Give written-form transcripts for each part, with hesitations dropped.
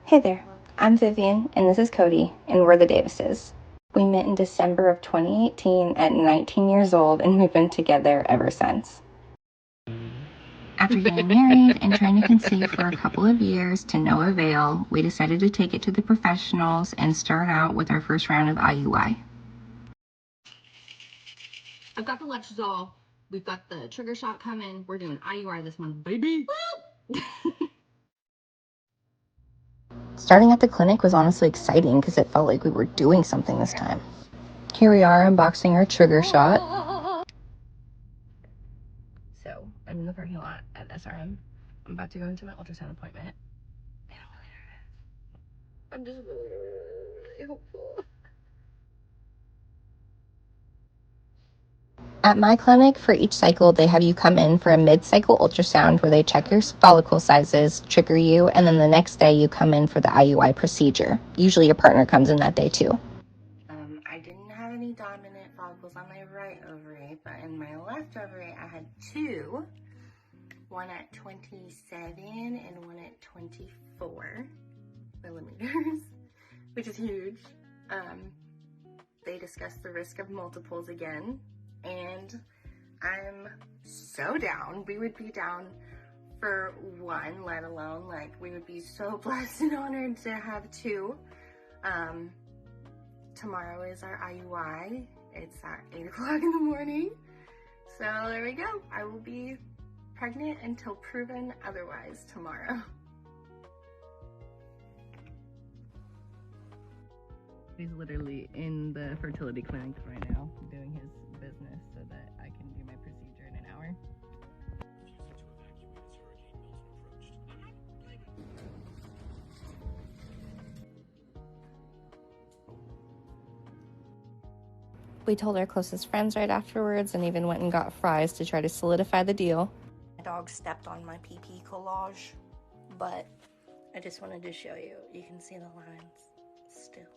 Hey there, I'm Vivian, and this is Cody, and we're the Davises. We met in December of 2018 at 19 years old, and we've been together ever since. After getting married and trying to conceive for a couple of years to no avail, we decided to take it to the professionals and start out with our first round of IUI. I've got the Letrozole. We've got the trigger shot coming. We're doing IUI this month, baby. Starting at the clinic was honestly exciting because it felt like we were doing something this time. Here we are unboxing our trigger shot. So, I'm in the parking lot at SRM. I'm about to go into my ultrasound appointment. And I'm really nervous. I'm just really hopeful. At my clinic, for each cycle, they have you come in for a mid-cycle ultrasound where they check your follicle sizes, trigger you, and then the next day you come in for the IUI procedure. Usually your partner comes in that day too. I didn't have any dominant follicles on my right ovary, but in my left ovary I had two. One at 27 and one at 24 millimeters, which is huge. They discussed the risk of multiples again, and I'm so down. We would be down for one, let alone, like, we would be so blessed and honored to have two. Tomorrow is our IUI. It's at 8 o'clock in the morning. So there we go. I will be pregnant until proven otherwise tomorrow. He's literally in the fertility clinic right now doing his business so that I can do my procedure in an hour. We told our closest friends right afterwards and even went and got fries to try to solidify the deal. My dog stepped on my pee-pee collage, but I just wanted to show you. You can see the lines still.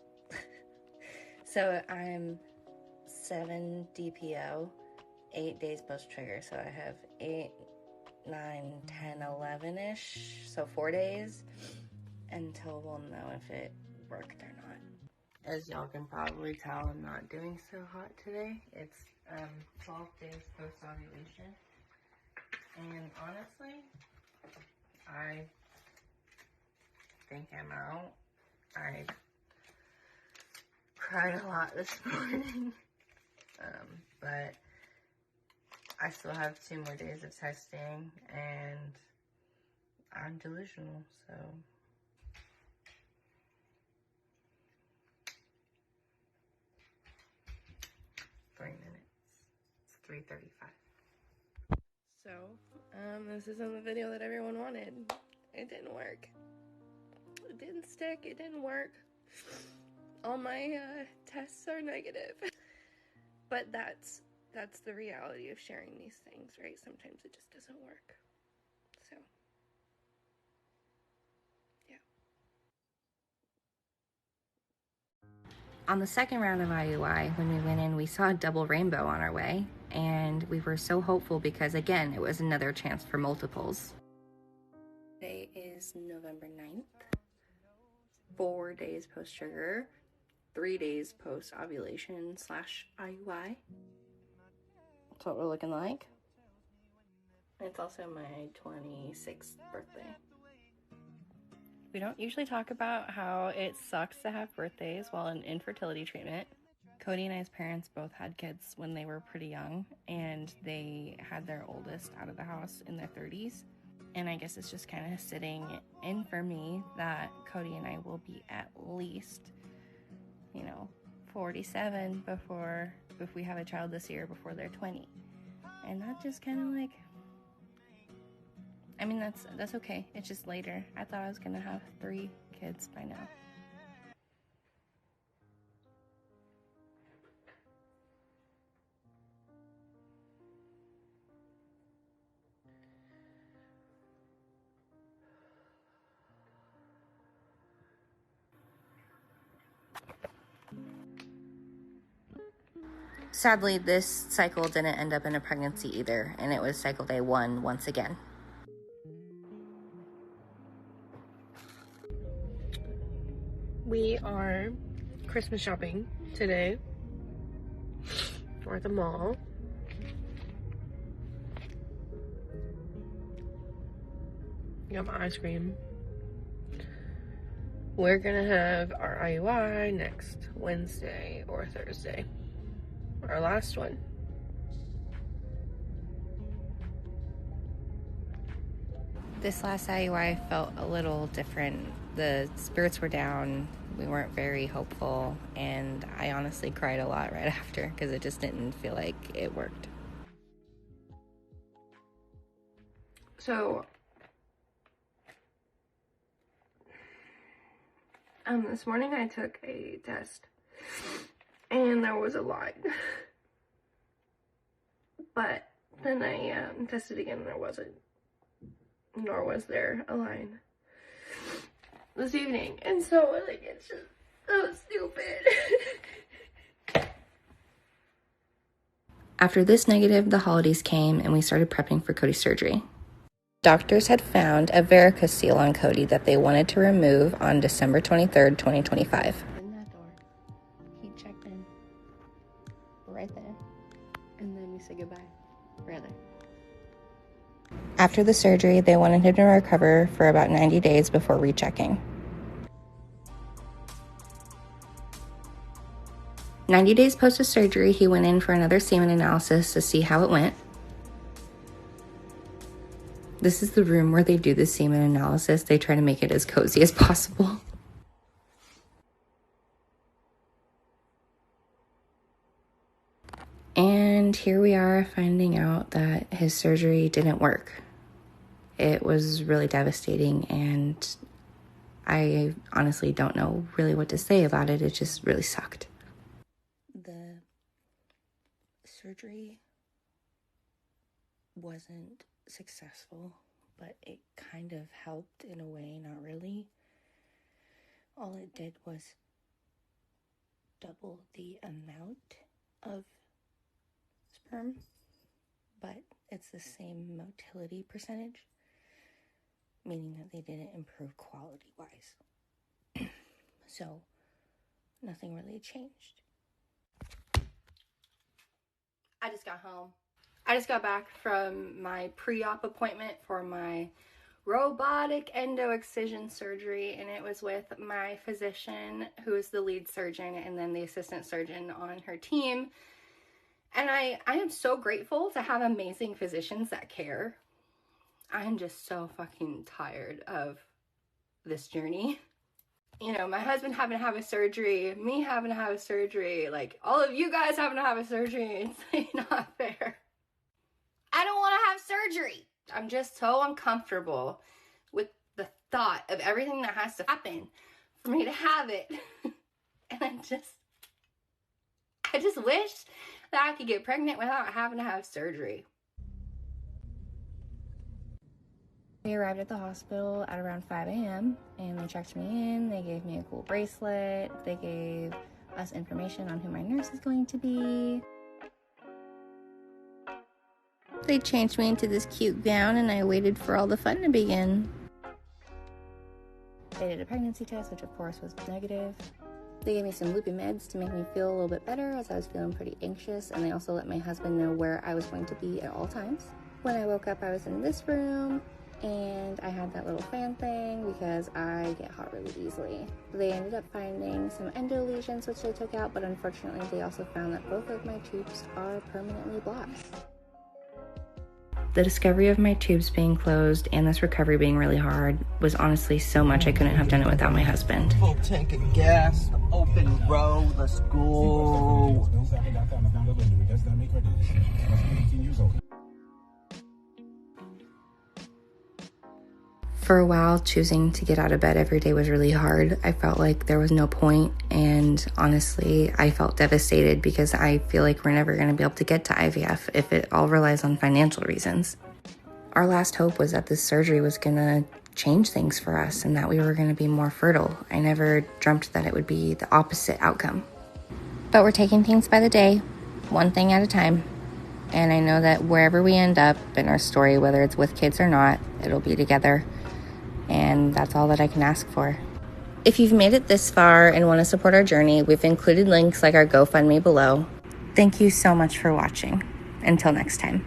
So I'm 7 DPO, 8 days post-trigger. So I have 8, 9, 10, 11-ish, so 4 days until we'll know if it worked or not. As y'all can probably tell, I'm not doing so hot today. It's 12 days post-ovulation. And honestly, I think I'm out. I cried a lot this morning. But I still have 2 more days of testing, and I'm delusional, so. 3 minutes. It's 3:35. So, this isn't the video that everyone wanted. It didn't work. It didn't stick. It didn't work. All my tests are negative. But that's the reality of sharing these things, right? Sometimes it just doesn't work. So, yeah. On the second round of IUI, when we went in, we saw a double rainbow on our way, and we were so hopeful because, again, it was another chance for multiples. Today is November 9th, 4 days post-trigger, 3 days post-ovulation / IUI. That's what we're looking like. It's also my 26th birthday. We don't usually talk about how it sucks to have birthdays while in infertility treatment. Cody and I's parents both had kids when they were pretty young, and they had their oldest out of the house in their 30s. And I guess it's just kind of sitting in for me that Cody and I will be at least, 47 if we have a child this year, before they're 20. And that just kind of like, I mean, that's okay. It's just later. I thought I was gonna have 3 kids by now. Sadly, this cycle didn't end up in a pregnancy either, and it was cycle day 1 once again. We are Christmas shopping today. We're at the mall. Got my ice cream. We're gonna have our IUI next Wednesday or Thursday. Our last one. This last IUI felt a little different. The spirits were down. We weren't very hopeful. And I honestly cried a lot right after because it just didn't feel like it worked. So, this morning I took a test and there was a line. But then I tested again and there wasn't. Nor was there a line this evening. And so, like, it's just so stupid. After this negative, the holidays came and we started prepping for Cody's surgery. Doctors had found a varicocele on Cody that they wanted to remove on December 23rd, 2025. In that door. He checked in. Right there. And then we said goodbye. Right there. After the surgery, they wanted him to recover for about 90 days before rechecking. 90 days post his surgery, he went in for another semen analysis to see how it went. This is the room where they do the semen analysis. They try to make it as cozy as possible. And here we are finding out that his surgery didn't work. It was really devastating, and I honestly don't know really what to say about it. It just really sucked. The surgery wasn't successful, but it kind of helped in a way, not really. All it did was double the amount of sperm, but it's the same motility percentage, meaning that they didn't improve quality-wise. So, nothing really changed. I just got home. I just got back from my pre-op appointment for my robotic endoexcision surgery, and it was with my physician, who is the lead surgeon, and then the assistant surgeon on her team. And I am so grateful to have amazing physicians that care. I'm just so fucking tired of this journey. You know, my husband having to have a surgery, me having to have a surgery, like all of you guys having to have a surgery. It's like not fair. I don't want to have surgery. I'm just so uncomfortable with the thought of everything that has to happen for me to have it. And I just wish that I could get pregnant without having to have surgery. We arrived at the hospital at around 5 a.m. and they checked me in. They gave me a cool bracelet. They gave us information on who my nurse is going to be. They changed me into this cute gown and I waited for all the fun to begin. They did a pregnancy test, which of course was negative. They gave me some loopy meds to make me feel a little bit better as I was feeling pretty anxious, and they also let my husband know where I was going to be at all times. When I woke up, I was in this room, and I had that little fan thing because I get hot really easily. They ended up finding some endo lesions, which they took out, but unfortunately they also found that both of my tubes are permanently blocked. The discovery of my tubes being closed and this recovery being really hard was honestly so much I couldn't have done it without my husband. Full tank of gas, open row, let's go. For a while, choosing to get out of bed every day was really hard. I felt like there was no point, and honestly, I felt devastated because I feel like we're never going to be able to get to IVF if it all relies on financial reasons. Our last hope was that this surgery was going to change things for us and that we were going to be more fertile. I never dreamt that it would be the opposite outcome. But we're taking things by the day, one thing at a time. And I know that wherever we end up in our story, whether it's with kids or not, it'll be together. And that's all that I can ask for. If you've made it this far and want to support our journey, we've included links like our GoFundMe below. Thank you so much for watching. Until next time.